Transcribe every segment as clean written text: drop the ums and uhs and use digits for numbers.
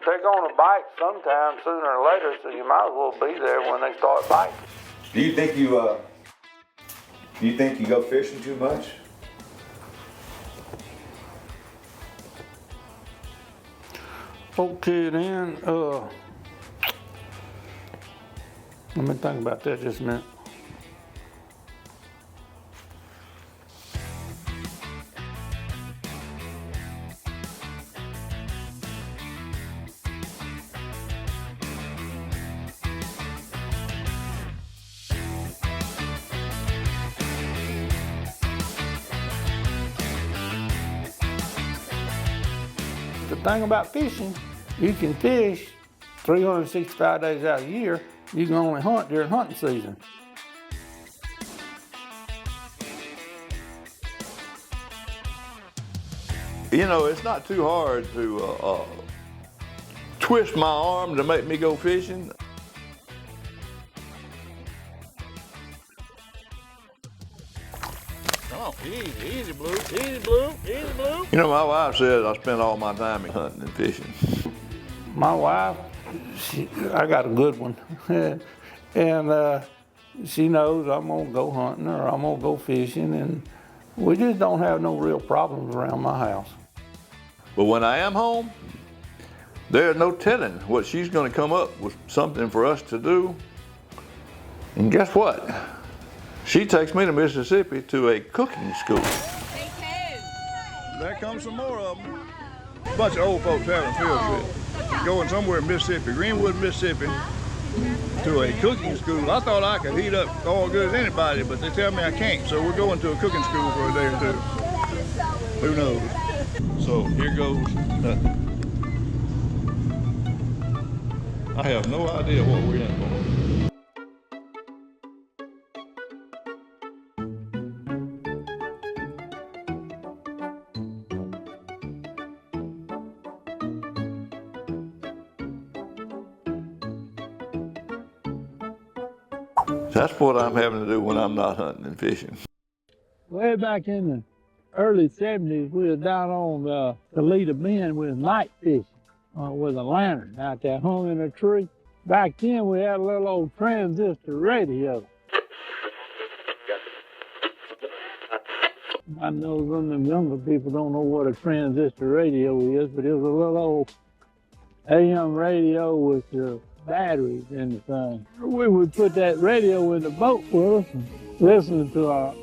They're gonna bite sometime sooner or later, so you might as well be there when they start biting. Do you think you go fishing too much? Okay then, let me think about that just a minute. The thing about fishing, you can fish 365 days out of the year. You can only hunt during hunting season. You know, it's not too hard to twist my arm to make me go fishing. Come on, easy, Blue, easy, Blue, easy, Blue. You know, my wife says I spend all my time hunting and fishing. My wife, I got a good one. And she knows I'm gonna go hunting or I'm gonna go fishing, and we just don't have no real problems around my house. But when I am home, there's no telling what she's gonna come up with something for us to do. And guess what? She takes me to Mississippi to a cooking school. There comes some more of them. A bunch of old folks having a field trip. Going somewhere in Mississippi, Greenwood, Mississippi, to a cooking school. I thought I could heat up all good as anybody, but they tell me I can't. So we're going to a cooking school for a day or two. Who knows? So here goes nothing. I have no idea what we're in for. That's what I'm having to do when I'm not hunting and fishing. Way back in the early 70s, we were down on the Toledo Bend with night fishing with a lantern out there hung in a tree. Back then, we had a little old transistor radio. I know some of them younger people don't know what a transistor radio is, but it was a little old AM radio with the batteries in the thing. We would put that radio in the boat with us and listen to our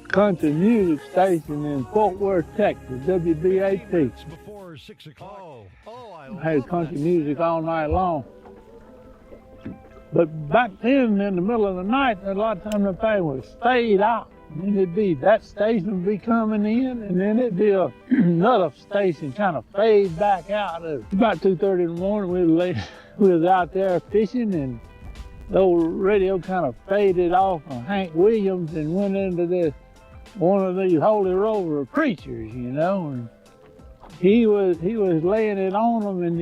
country music station in Fort Worth, Texas, WBAT. Before 6 o'clock. I Had country music all night long. But back then, in the middle of the night, a lot of times the thing would fade out. And then it'd be, that station would be coming in, and then it'd be another station kind of fade back out. About 2:30 in the morning, we was out there fishing, and the old radio kind of faded off on Hank Williams and went into one of these Holy Roller preachers, you know. And he was laying it on them, and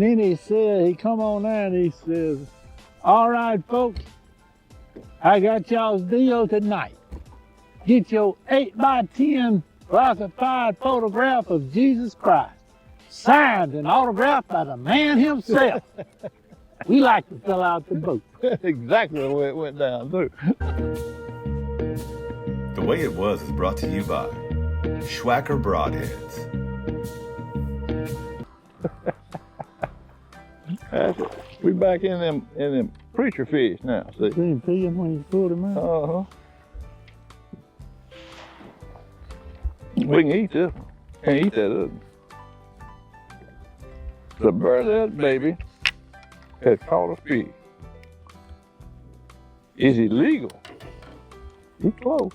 then he said, he come on there and he says, "All right, folks, I got y'all's deal tonight. Get your 8x10 classified photograph of Jesus Christ, signed and autographed by the man himself." We like to fill out the boat. That's exactly the way it went down, too. The Way It Was is brought to you by Schwacker Broadheads. We back in them preacher fish now, see? Didn't see him when you pulled him out. Uh-huh. We can eat this one. Can't eat that other one. The bird baby has caught a fish. Is illegal. He's close.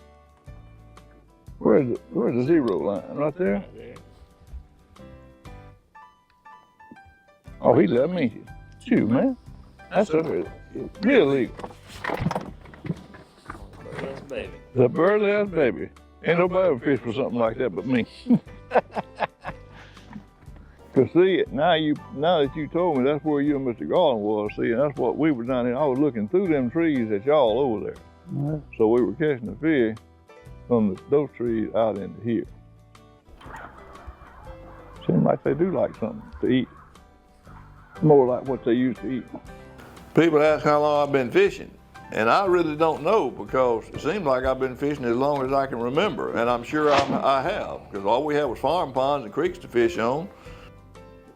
Where's the zero line? Right there? Oh, he let me. Shoot, man. That's real illegal. baby. The burlesque baby. Ain't nobody ever fished for something like that but me. Cause see, now that you told me that's where you and Mr. Garland was, see, and that's what we were down there. I was looking through them trees at y'all over there. Mm-hmm. So we were catching the fish from those trees out into here. Seems like they do like something to eat. More like what they used to eat. People ask how long I've been fishing, and I really don't know because it seems like I've been fishing as long as I can remember, and I'm sure I have, because all we had was farm ponds and creeks to fish on.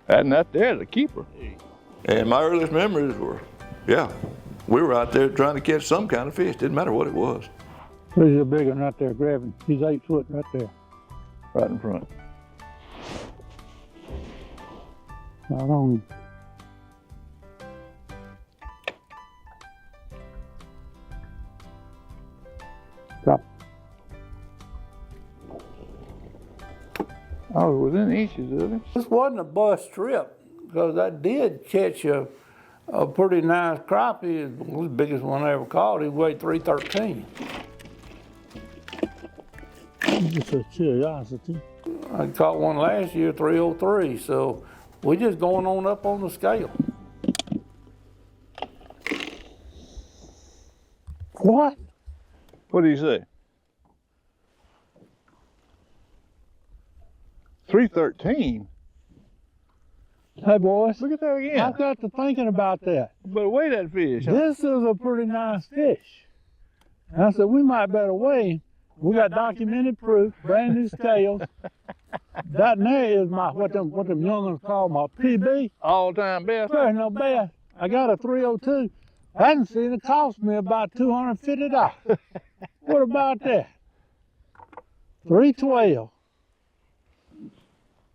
And that there's a keeper. And my earliest memories were, yeah, we were out there trying to catch some kind of fish. Didn't matter what it was. There's a big one right there grabbing. He's 8 foot right there. Right in front. Right on him. Drop. I was within inches of it. This wasn't a bust trip because I did catch a pretty nice crappie. It was the biggest one I ever caught. He weighed 313. Just a curiosity. I caught one last year, 303. So we're just going on up on the scale. What? What did he say? 313. Hey boys, Look at that again. I got to thinking about that. But weigh that fish. Huh? This is a pretty nice fish. And I said, we might better weigh him. We got documented proof, brand new scales. That there is my, what them young'uns call my PB. All-time best. There's no bad. I got a 302. I hadn't seen it cost me about $250. What about that? 312.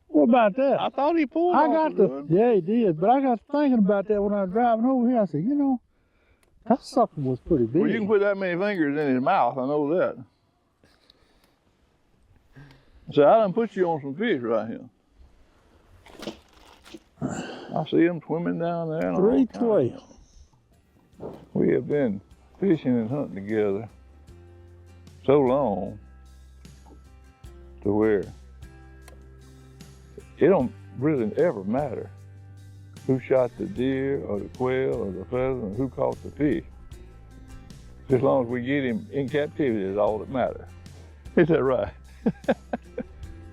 What about that? I thought he pulled I off got a to, good. yeah, he did. But I got to thinking about that when I was driving over here. I said, you know, that sucker was pretty big. Well, you can put that many fingers in his mouth. I know that. So I done put you on some fish right here. I see them swimming down there. And all 312. we have been fishing and hunting together so long to where it don't really ever matter who shot the deer or the quail or the pheasant or who caught the fish. As long as we get him in captivity is all that matters. Is that right?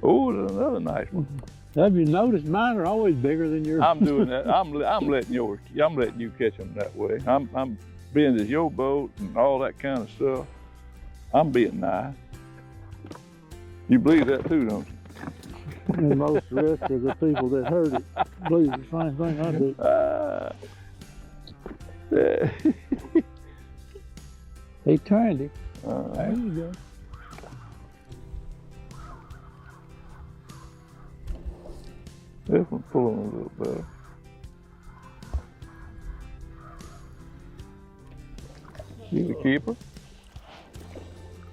Oh, there's another nice one. Have you noticed mine are always bigger than yours? I'm doing that. I'm letting you catch them that way. I'm being as your boat and all that kind of stuff. I'm being nice. You believe that too, don't you? And most of the rest of the people that heard it believe the same thing I do. He turned it. There you go. This one's pulling a little better. You the keeper?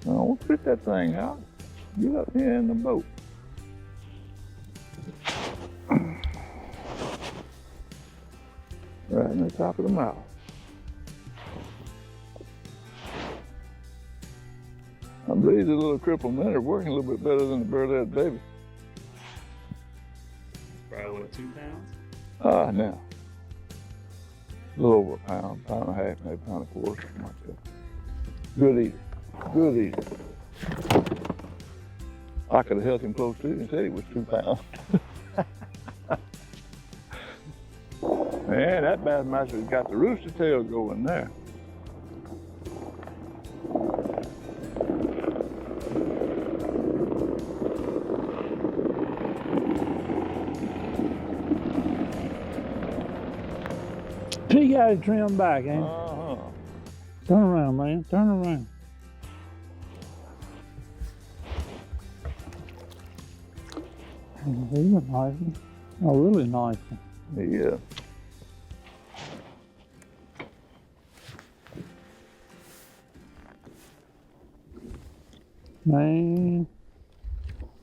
Now, we'll spit that thing out. Get up here in the boat. Right in the top of the mouth. I believe the little crippled men are working a little bit better than the burlap baby. Probably what, 2 pounds? Now. A little over a pound, pound and a half, maybe a pound and a quarter, something like that. Good eater, good eater. I could have held him close to it and said he was 2 pounds. Man, that Bassmaster's got the rooster tail going there. He got it trimmed back, ain't it? Uh-huh. Turn around, man. Turn around. He's a nice one. A really nice one. Yeah. Man,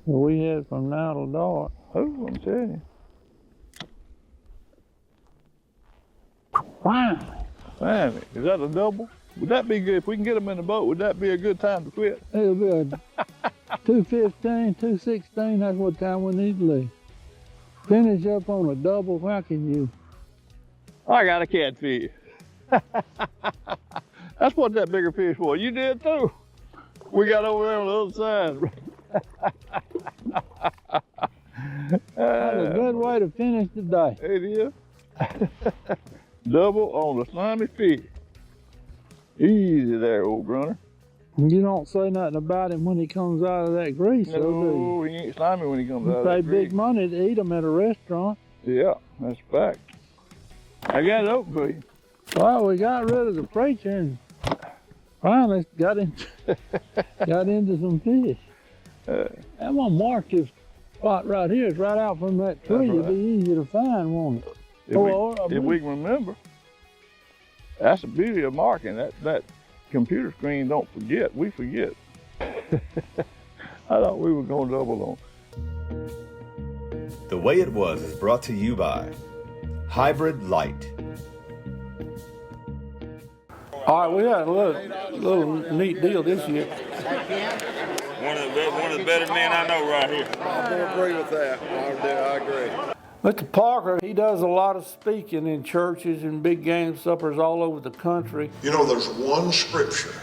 we had from now till dark. Oh, I'm telling you. Finally. Finally. Is that a double? Would that be good? If we can get them in the boat, would that be a good time to quit? It'll be a 2:15, 2:16. That's what time we need to leave. Finish up on a double. How can you? I got a catfish. That's what that bigger fish was. You did too. We got over there on the other side. That's a good way to finish the day. It is. Double on the slimy fish. Easy there, old grunter. You don't say nothing about him when he comes out of that grease, though, do No, he ain't slimy when he comes you? out You of pay that big grease. money to eat them at a restaurant. Yeah, that's a fact. I got it open for you. Well, we got rid of the preacher and finally got into some fish. I'm gonna mark this spot right here. It's right out from that tree. That's It'd be easy to find, won't it? If we can remember. That's the beauty of marking. That computer screen don't forget. We forget. I thought we were going double on. The Way It Was is brought to you by Hybrid Light. All right, we had a little neat deal this year. One of the better men I know right here. I agree with that. I agree. Mr. Parker, he does a lot of speaking in churches and big game suppers all over the country. You know, there's one scripture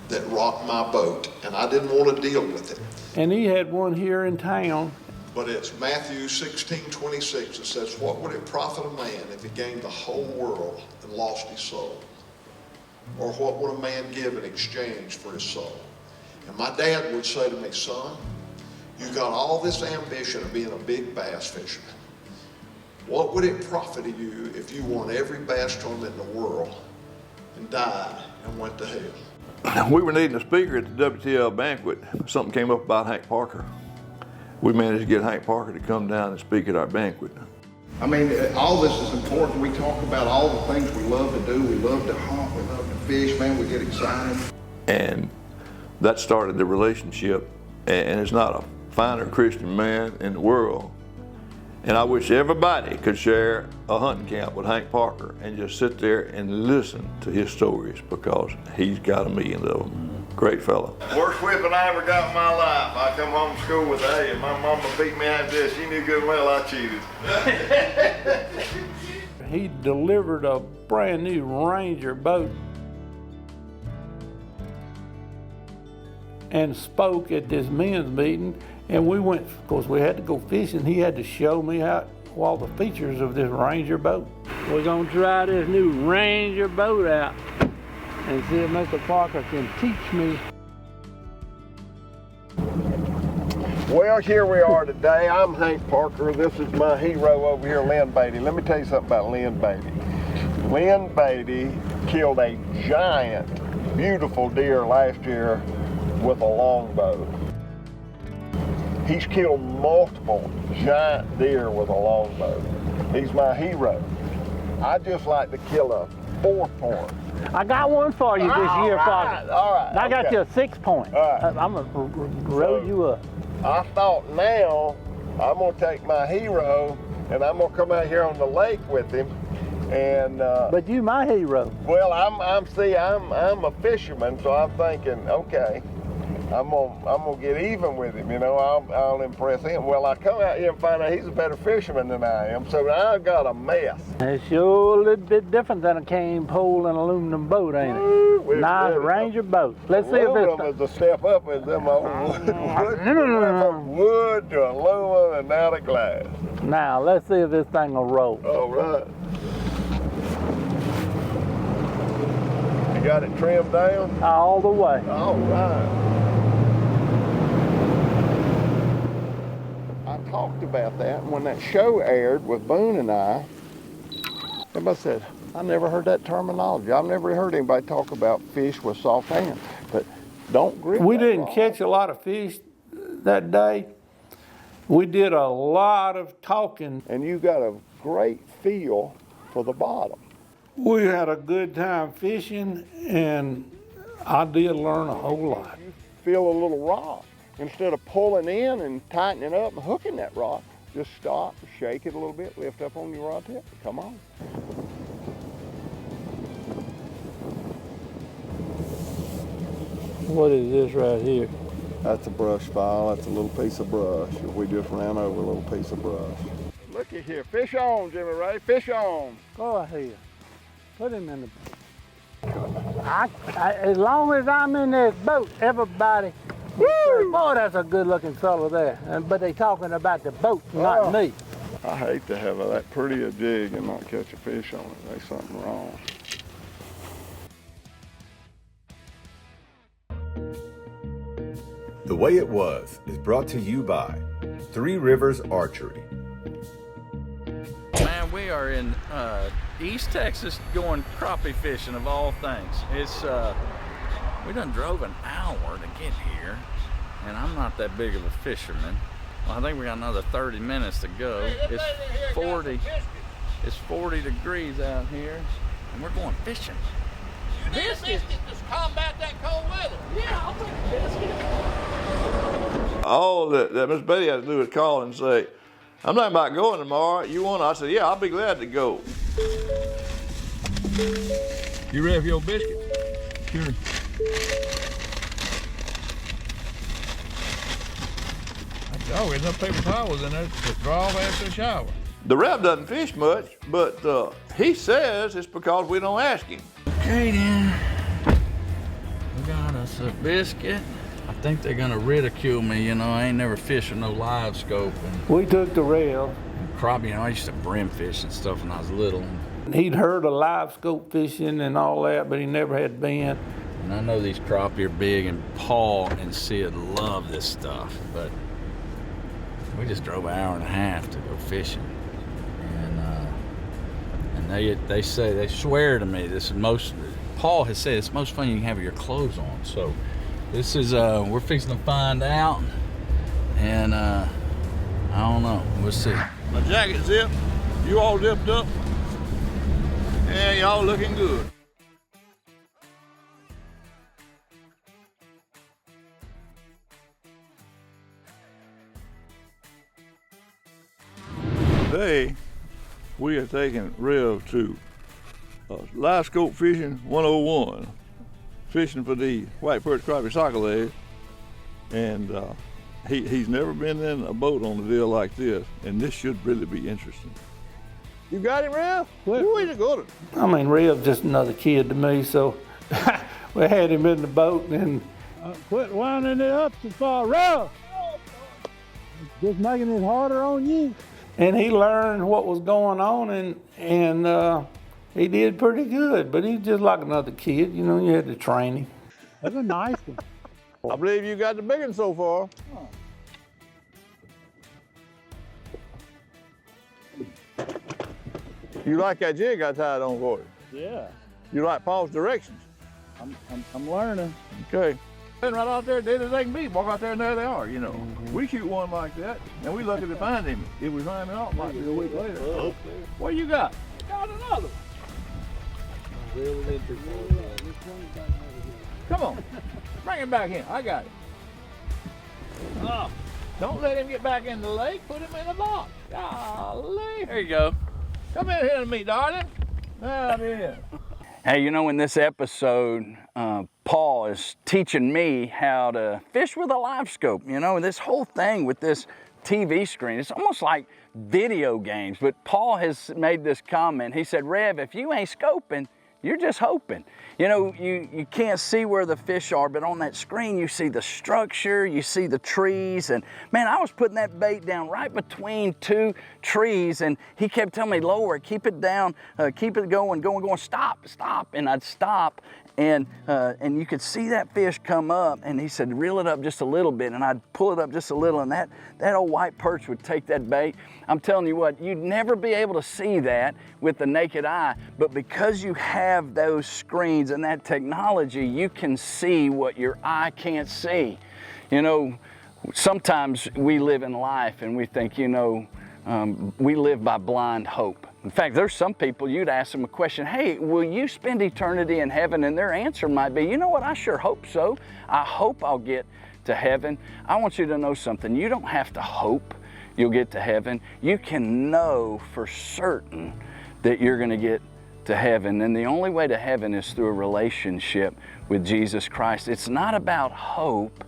that rocked my boat, and I didn't want to deal with it. And he had one here in town. But it's Matthew 16:26. It says, "What would it profit a man if he gained the whole world and lost his soul? Or what would a man give in exchange for his soul?" And my dad would say to me, "Son, you got all this ambition of being a big bass fisherman. What would it profit you if you won every bass tournament in the world and died and went to hell?" We were needing a speaker at the WTL banquet. Something came up about Hank Parker. We managed to get Hank Parker to come down and speak at our banquet. I mean, all this is important. We talk about all the things we love to do. We love to hunt. We love to fish. Man, we get excited. And that started the relationship. And there's not a finer Christian man in the world. And I wish everybody could share a hunting camp with Hank Parker and just sit there and listen to his stories, because he's got a million of them. Great fellow. Worst whipping I ever got in my life. I come home from school with A, and my mama beat me out of this. She knew good and well I cheated. He delivered a brand new Ranger boat and spoke at this men's meeting. And we went, of course, we had to go fishing. He had to show me all the features of this Ranger boat. We're gonna try this new Ranger boat out and see if Mr. Parker can teach me. Well, here we are today. I'm Hank Parker. This is my hero over here, Lynn Beatty. Let me tell you something about Lynn Beatty. Lynn Beatty killed a giant, beautiful deer last year with a longbow. He's killed multiple giant deer with a longbow. He's my hero. I just like to kill a 4-point. I got one for you this year, Parker. All right. I got okay. you a 6-point. All right. I'm gonna roll you up. I thought now I'm gonna take my hero and I'm gonna come out here on the lake with him. And But you my hero. well, I'm a fisherman, so I'm thinking, okay, I'm gonna get even with him. You know, I'll impress him. Well, I come out here and find out he's a better fisherman than I am, so now I got a mess. It's sure a little bit different than a cane pole and aluminum boat, ain't it? Nice Ranger boat. Let's see if Aluminum it's. is a step up with them old wood to aluminum and now to glass. Now let's see if this thing will roll. All right. You got it trimmed down? All the way. All right. I talked about that when that show aired with Boone and I. Everybody said, I never heard that terminology. I've never heard anybody talk about fish with soft hands. But don't grip We that didn't rod. catch a lot of fish that day. We did a lot of talking. And you got a great feel for the bottom. We had a good time fishing, and I did learn a whole lot. You feel a little rod. Instead of pulling in and tightening up and hooking that rod, just stop, shake it a little bit, lift up on your rod tip, come on. What is this right here? That's a brush file, that's a little piece of brush. We just ran over a little piece of brush. Look at here, fish on, Jimmy Ray, fish on. Go ahead. Put him in the. As long as I'm in this boat, everybody. Woo! Boy, that's a good-looking fellow there. But they talking about the boat, not me. I hate to have that pretty a jig and not catch a fish on it. There's something wrong. The Way It Was is brought to you by Three Rivers Archery. Man, we are in East Texas going crappie fishing of all things. It's we done drove an hour to get here, and I'm not that big of a fisherman. Well, I think we got another 30 minutes to go. It's 40 degrees out here, and we're going fishing. You need a biscuit to combat that cold weather. Yeah, I'll take a biscuit. All that Miss Betty had to do was call and say, I'm not about going tomorrow. You want to? I said, yeah, I'll be glad to go. You ready for your biscuit? Sure. Oh, there's no paper towels in there to draw off after the shower. The Rev doesn't fish much, but he says it's because we don't ask him. Okay then, we got us a biscuit. I think they're gonna ridicule me, you know, I ain't never fished with no live scope. And We took the rail. crappie, you know, I used to brim fish and stuff when I was little. He'd heard of live scope fishing and all that, but he never had been. And I know these crappie are big, and Paul and Sid love this stuff, but we just drove an hour and a half to go fishing. And they say, they swear to me, this is most, Paul has said it's most fun you can have your clothes on. So this is, we're fixing to find out, and I don't know, we'll see. My jacket zipped, you all zipped up, and y'all looking good. Today, we are taking Rev to live scope fishing 101, fishing for the white perch crappie socket leg, and he's never been in a boat on a deal like this, and this should really be interesting. You got him, Rev? Where you got him? I mean, Rev's just another kid to me, so we had him in the boat and quit winding it up so far. Rev! Just making it harder on you. And he learned what was going on, and he did pretty good, but he's just like another kid, you know, you had to train him. That's a nice one. I believe you got the big one so far. You like that jig I tied on for you? Yeah, You like Paul's directions? I'm learning. Okay. And right out there, dead as they can be. Walk out there and there they are, you know. We shoot one like that, and we lucky to find him. If we find him out, might be a week later. What you got? Got another one. Come on. Bring him back in. I got it. Oh, don't let him get back in the lake. Put him in the box. Golly. There you go. Come in here to me, darling. Come in. Hey, you know, in this episode, Paul is teaching me how to fish with a live scope. You know, this whole thing with this TV screen, it's almost like video games. But Paul has made this comment. He said, Rev, if you ain't scoping, you're just hoping. You know, you can't see where the fish are, but on that screen you see the structure, you see the trees, and man, I was putting that bait down right between two trees, and he kept telling me, lower it, keep it down, keep it going, stop, and I'd stop, and you could see that fish come up, and he said, reel it up just a little bit, and I'd pull it up just a little, and that old white perch would take that bait. I'm telling you what, you'd never be able to see that with the naked eye, but because you have those screens and that technology, you can see what your eye can't see. You know, sometimes we live in life and we think, you know, we live by blind hope. In fact, there's some people, you'd ask them a question, hey, will you spend eternity in heaven? And their answer might be, you know what, I sure hope so. I hope I'll get to heaven. I want you to know something. You don't have to hope you'll get to heaven. You can know for certain that you're going to get to heaven. And the only way to heaven is through a relationship with Jesus Christ. It's not about hope,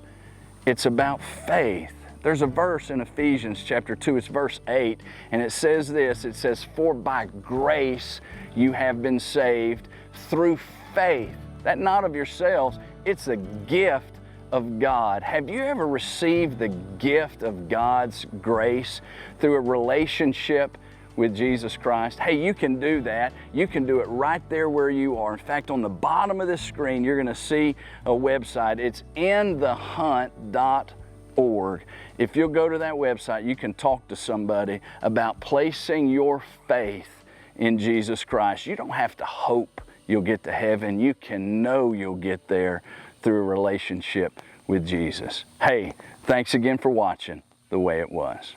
it's about faith. There's a verse in Ephesians chapter 2, it's verse 8, and it says this, it says, for by grace you have been saved through faith. That not of yourselves, it's a gift of God. Have you ever received the gift of God's grace through a relationship with Jesus Christ? Hey, you can do that. You can do it right there where you are. In fact, on the bottom of this screen, you're going to see a website. It's inthehunt.org. If you'll go to that website, you can talk to somebody about placing your faith in Jesus Christ. You don't have to hope you'll get to heaven. You can know you'll get there through a relationship with Jesus. Hey, thanks again for watching The Way It Was.